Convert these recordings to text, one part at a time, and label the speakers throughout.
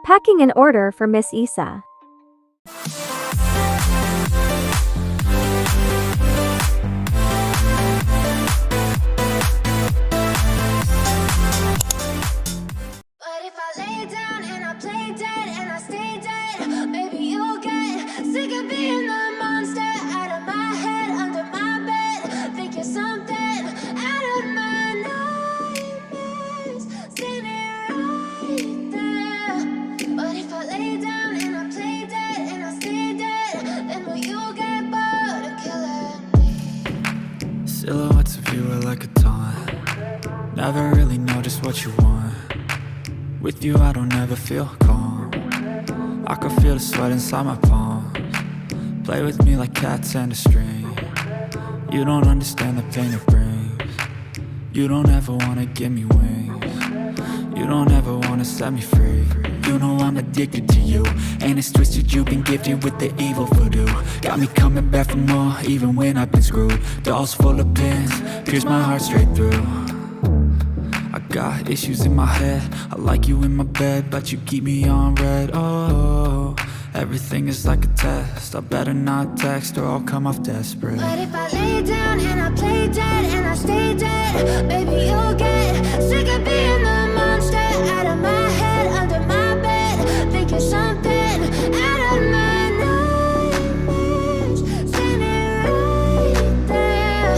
Speaker 1: Packing an order for Miss Isa.
Speaker 2: But if I lay down and I play dead and I stay dead, maybe you'll get sick of being the monster out of my head, under my bed. Think you're something out of my nightmares, standing right there. But if I lay down and I play dead and I stay dead, then will you get bored of killing me?
Speaker 3: Silhouettes of you are like a taunt. Never really know just what you want. With you I don't ever feel calm. I can feel the sweat inside my palms. Play with me like cats and a string. You don't understand the pain it brings. You don't ever wanna give me wings. You don't ever wanna set me free. You know I'm addicted to you, and it's twisted, you've been gifted with the evil voodoo. Got me coming back for more, even when I've been screwed. Dolls full of pins, pierce my heart straight through. I got issues in my head, I like you in my bed, but you keep me on red. Oh, everything is like a test, I better not text or I'll come off desperate.
Speaker 2: But if I lay down and I play dead and I stay dead, maybe you'll get sick of being the monster out of my head, under my bed. Think you're something out of my nightmares, standing right there.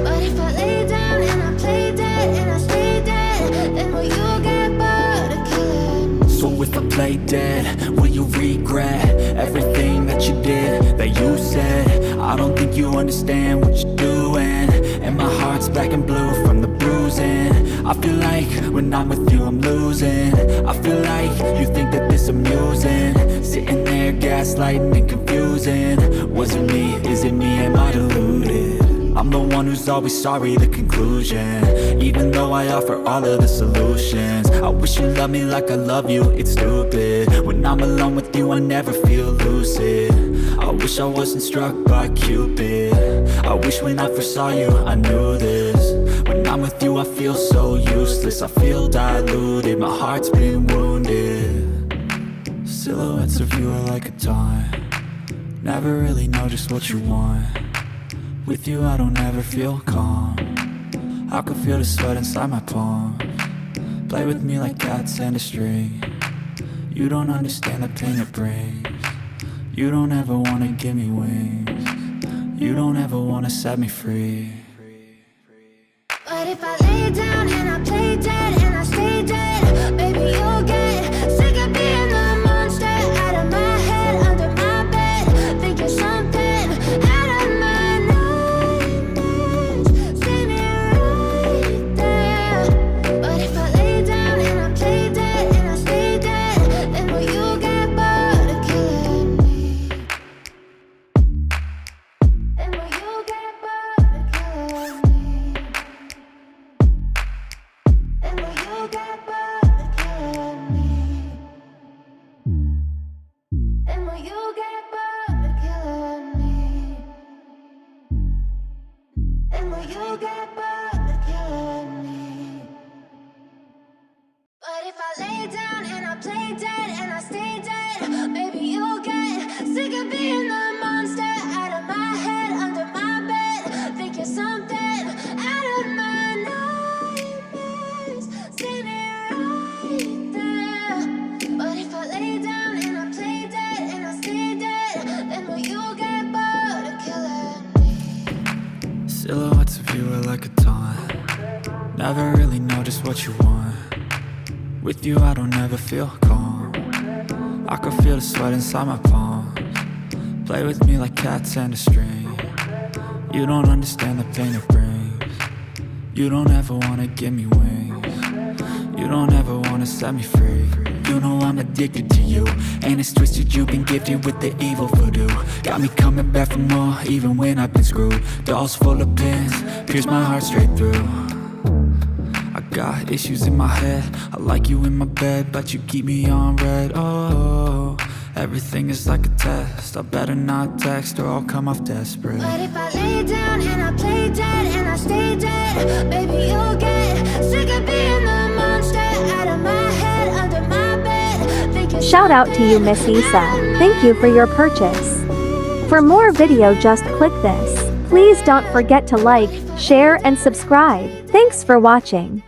Speaker 2: But if I lay down and I play dead and I stay dead, then will you get bored of killing me?
Speaker 3: So if I play dead, will you regret everything that you did, that you said? I don't think you understand what you're doing, and my heart's black and blue from the bruising. I feel like when I'm with you I'm losing. I feel like you think that this amusing, sitting there gaslighting and confusing. Was it me? Is it me? Am I deluded? I'm the one who's always sorry, the conclusion. Even though I offer all of the solutions, I wish you loved me like I love you, it's stupid. When I'm alone with you I never feel lucid. I wish I wasn't struck by Cupid. I wish when I first saw you I knew this. When I'm with you I feel so useless, I feel diluted, my heart's been wounded. Silhouettes of you are like a taunt. Never really know just what you want. With you I don't ever feel calm. I can feel the sweat inside my palms. Play with me like cats and a string. You don't understand the pain it brings. You don't ever wanna give me wings. You don't ever wanna set me free.
Speaker 2: But if I lay down and I play dead and I stay dead, maybe you'll get sick of being the monster out of my head, under my bed. Think you're something out of my nightmares, standing right there. But if I lay down and I play dead and I stay dead, then will you get bored of killing me? Then will you get bored of killing me? And will you get bored of killing me? And will you get bored of killing me? And will you get bored of killing me? But if I lay down and I play dead and I stay dead, maybe you'll get sick of being the monster out of my head, under my bed. Think you're something out of my nightmares, standing right there. But if I lay down and I play dead and I stay dead, then will you get bored of killing me?
Speaker 3: Silhouettes of you are like a taunt. Never really know just what you want. With you I don't ever feel calm. I can feel the sweat inside my palms. Play with me like cats and a string. You don't understand the pain it brings. You don't ever wanna give me wings. You don't ever wanna set me free. You know I'm addicted to you, and it's twisted, you've been gifted with the evil voodoo. Got me coming back for more, even when I've been screwed. Dolls full of pins, pierce my heart straight through. I got issues in my head, I like you in my bed, but you keep me on red. Oh, everything is like a test, I better not text or I'll come off desperate.
Speaker 2: But if I lay down and I play dead and I stay dead, maybe you'll get sick of being the monster out of my head, under my bed. Think you're
Speaker 1: Shout out to you, Miss Isa. Thank you for your purchase. For more video, just click this. Please don't forget to like, share and subscribe. Thanks for watching.